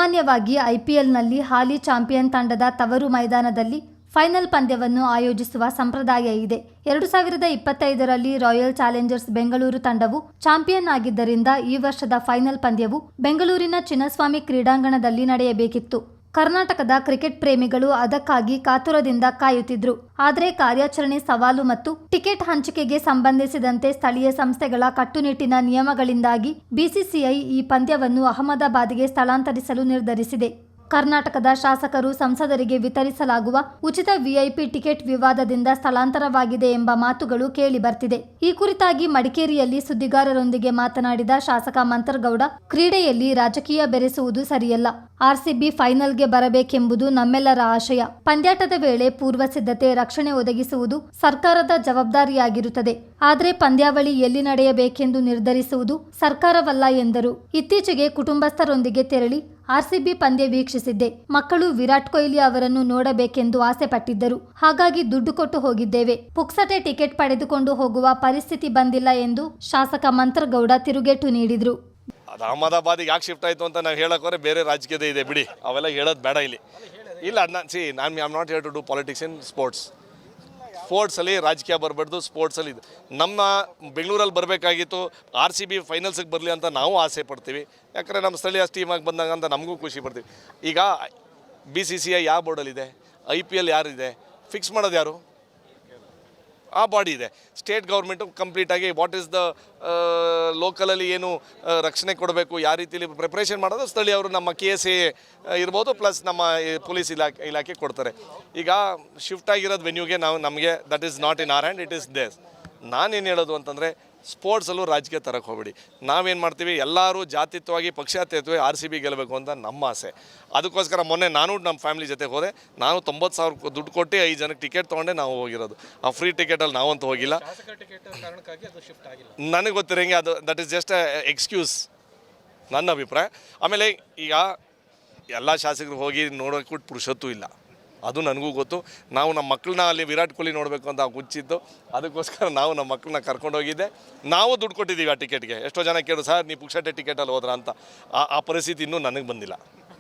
ಸಾಮಾನ್ಯವಾಗಿ ಐಪಿಎಲ್ನಲ್ಲಿ ಹಾಲಿ ಚಾಂಪಿಯನ್ ತಂಡದ ತವರು ಮೈದಾನದಲ್ಲಿ ಫೈನಲ್ ಪಂದ್ಯವನ್ನು ಆಯೋಜಿಸುವ ಸಂಪ್ರದಾಯ ಇದೆ. 2025ರಲ್ಲಿ ರಾಯಲ್ ಚಾಲೆಂಜರ್ಸ್ ಬೆಂಗಳೂರು ತಂಡವು ಚಾಂಪಿಯನ್ ಆಗಿದ್ದರಿಂದ ಈ ವರ್ಷದ ಫೈನಲ್ ಪಂದ್ಯವು ಬೆಂಗಳೂರಿನ ಚಿನ್ನಸ್ವಾಮಿ ಕ್ರೀಡಾಂಗಣದಲ್ಲಿ ನಡೆಯಬೇಕಿತ್ತು. ಕರ್ನಾಟಕದ ಕ್ರಿಕೆಟ್ ಪ್ರೇಮಿಗಳು ಅದಕ್ಕಾಗಿ ಕಾತುರದಿಂದ ಕಾಯುತ್ತಿದ್ರು. ಆದರೆ ಕಾರ್ಯಾಚರಣೆ ಸವಾಲು ಮತ್ತು ಟಿಕೆಟ್ ಹಂಚಿಕೆಗೆ ಸಂಬಂಧಿಸಿದಂತೆ ಸ್ಥಳೀಯ ಸಂಸ್ಥೆಗಳ ಕಟ್ಟುನಿಟ್ಟಿನ ನಿಯಮಗಳಿಂದಾಗಿ ಬಿಸಿಸಿಐ ಈ ಪಂದ್ಯವನ್ನು ಅಹಮದಾಬಾದ್ಗೆ ಸ್ಥಳಾಂತರಿಸಲು ನಿರ್ಧರಿಸಿದೆ. ಕರ್ನಾಟಕದ ಶಾಸಕರು ಸಂಸದರಿಗೆ ವಿತರಿಸಲಾಗುವ ಉಚಿತ ವಿಐಪಿ ಟಿಕೆಟ್ ವಿವಾದದಿಂದ ಸ್ಥಳಾಂತರವಾಗಿದೆ ಎಂಬ ಮಾತುಗಳು ಕೇಳಿ ಬರ್ತಿದೆ. ಈ ಕುರಿತಾಗಿ ಮಡಿಕೇರಿಯಲ್ಲಿ ಸುದ್ದಿಗಾರರೊಂದಿಗೆ ಮಾತನಾಡಿದ ಶಾಸಕ ಮಂಥರ್ಗೌಡ, ಕ್ರೀಡೆಯಲ್ಲಿ ರಾಜಕೀಯ ಬೆರೆಸುವುದು ಸರಿಯಲ್ಲ. ಆರ್ಸಿಬಿ ಫೈನಲ್ಗೆ ಬರಬೇಕೆಂಬುದು ನಮ್ಮೆಲ್ಲರ ಆಶಯ. ಪಂದ್ಯಾಟದ ವೇಳೆ ಪೂರ್ವ ಸಿದ್ಧತೆ, ರಕ್ಷಣೆ ಒದಗಿಸುವುದು ಸರ್ಕಾರದ ಜವಾಬ್ದಾರಿಯಾಗಿರುತ್ತದೆ. ಆದರೆ ಪಂದ್ಯಾವಳಿ ಎಲ್ಲಿ ನಡೆಯಬೇಕೆಂದು ನಿರ್ಧರಿಸುವುದು ಸರ್ಕಾರವಲ್ಲ ಎಂದರು. ಇತ್ತೀಚೆಗೆ ಕುಟುಂಬಸ್ಥರೊಂದಿಗೆ ತೆರಳಿ ಆರ್ಸಿಬಿ ಪಂದ್ಯ ವೀಕ್ಷಿಸಿದ್ದೆ. ಮಕ್ಕಳು ವಿರಾಟ್ ಕೊಹ್ಲಿ ಅವರನ್ನು ನೋಡಬೇಕೆಂದು ಆಸೆ ಪಟ್ಟಿದ್ದರು. ಹಾಗಾಗಿ ದುಡ್ಡು ಕೊಟ್ಟು ಹೋಗಿದ್ದೇವೆ. ಪುಕ್ಸಟೆ ಟಿಕೆಟ್ ಪಡೆದುಕೊಂಡು ಹೋಗುವ ಪರಿಸ್ಥಿತಿ ಬಂದಿಲ್ಲ ಎಂದು ಶಾಸಕ ಮಂಥರ್ಗೌಡ ತಿರುಗೇಟು ನೀಡಿದರು. ಅದು ಅಹಮದಾಬಾದಿಗೆ ಯಾಕೆ ಶಿಫ್ಟ್ ಆಯಿತು ಅಂತ ನಾವು ಹೇಳೋಕೋರೆ ಬೇರೆ ರಾಜಕೀಯದ ಇದೆ ಬಿಡಿ, ಅವೆಲ್ಲ ಹೇಳೋದು ಬೇಡ ಇಲ್ಲಿ. ಇಲ್ಲ ನಾನು I am not here to do politics in ಸ್ಪೋರ್ಟ್ಸಲ್ಲಿ ರಾಜಕೀಯ ಬರಬಾರ್ದು. ಸ್ಪೋರ್ಟ್ಸಲ್ಲಿ ನಮ್ಮ ಬೆಂಗಳೂರಲ್ಲಿ ಬರಬೇಕಾಗಿತ್ತು, RCB ಫೈನಲ್ಸಿಗೆ ಬರಲಿ ಅಂತ ನಾವು ಆಸೆ ಪಡ್ತೀವಿ. ಯಾಕಂದರೆ ನಮ್ಮ ಸ್ಥಳೀಯ ಟೀಮಾಗಿ ಬಂದಾಗ ಅಂತ ನಮಗೂ ಖುಷಿ ಪಡ್ತೀವಿ. ಈಗ BCCI ಯಾವ ಬೋರ್ಡಲ್ಲಿದೆ, IPL ಯಾರಿದೆ, ಫಿಕ್ಸ್ ಮಾಡೋದು ಯಾರು? ಆ ಬಾಡಿ ಇದೆ. ಸ್ಟೇಟ್ ಗೌರ್ಮೆಂಟು ಕಂಪ್ಲೀಟಾಗಿ ವಾಟ್ ಈಸ್ ದ ಲೋಕಲಲ್ಲಿ ಏನು ರಕ್ಷಣೆ ಕೊಡಬೇಕು, ಯಾವ ರೀತಿಯಲ್ಲಿ ಪ್ರಿಪ್ರೇಷನ್ ಮಾಡೋದು ಸ್ಥಳೀಯವರು ನಮ್ಮ KSA ಇರ್ಬೋದು, ಪ್ಲಸ್ ನಮ್ಮ ಪೊಲೀಸ್ ಇಲಾಖೆ ಕೊಡ್ತಾರೆ. ಈಗ ಶಿಫ್ಟ್ ಆಗಿರೋದು ವೆನ್ಯೂಗೆ ನಮಗೆ that is not in our hand, it is this. ನಾನೇನು ಹೇಳೋದು ಅಂತಂದರೆ ಸ್ಪೋರ್ಟ್ಸಲ್ಲೂ ರಾಜಕೀಯ ತರಕ್ಕೆ ಹೋಗ್ಬೇಡಿ. ನಾವೇನು ಮಾಡ್ತೀವಿ, ಎಲ್ಲರೂ ಜಾತಿತ್ವವಾಗಿ ಪಕ್ಷಾತೀತವಾಗಿ RCB ಗೆಲ್ಲಬೇಕು ಅಂತ ನಮ್ಮ ಆಸೆ. ಅದಕ್ಕೋಸ್ಕರ ಮೊನ್ನೆ ನಾನು ನಮ್ಮ ಫ್ಯಾಮಿಲಿ ಜೊತೆ ಹೋದೆ. ನಾನು 90,000 ದುಡ್ಡು ಕೊಟ್ಟು 5 ಜನಕ್ಕೆ ಟಿಕೆಟ್ ತೊಗೊಂಡೆ ನಾವು ಹೋಗಿರೋದು. ಆ ಫ್ರೀ ಟಿಕೆಟಲ್ಲಿ ನಾವಂತೂ ಹೋಗಿಲ್ಲ. ನನಗೆ ಗೊತ್ತಿರೋಂಗೆ ಅದು ದಟ್ ಈಸ್ ಜಸ್ಟ್ ಎಕ್ಸ್ಕ್ಯೂಸ್, ನನ್ನ ಅಭಿಪ್ರಾಯ. ಆಮೇಲೆ ಈಗ ಎಲ್ಲ ಶಾಸಕರು ಹೋಗಿ ನೋಡೋಕ್ಕೂ ಪುರುಷತ್ತೂ ಇಲ್ಲ, ಅದು ನನಗೂ ಗೊತ್ತು. ನಾವು ನಮ್ಮ ಮಕ್ಕಳನ್ನ ಅಲ್ಲಿ ವಿರಾಟ್ ಕೊಹ್ಲಿ ನೋಡಬೇಕು ಅಂತ ಹುಚ್ಚಿತ್ತು. ಅದಕ್ಕೋಸ್ಕರ ನಾವು ನಮ್ಮ ಮಕ್ಕಳನ್ನ ಕರ್ಕೊಂಡೋಗಿದ್ದೆ. ನಾವು ದುಡ್ಡು ಕೊಟ್ಟಿದ್ದೀವಿ ಆ ಟಿಕೆಟ್ಗೆ. ಎಷ್ಟೋ ಜನ ಕೇಳು, ಸರ್ ನೀವು ಪುಕ್ಷಟೆ ಟಿಕೆಟಲ್ಲಿ ಹೋದ್ರ ಅಂತ. ಆ ಪರಿಸ್ಥಿತಿ ಇನ್ನೂ ನನಗೆ ಬಂದಿಲ್ಲ.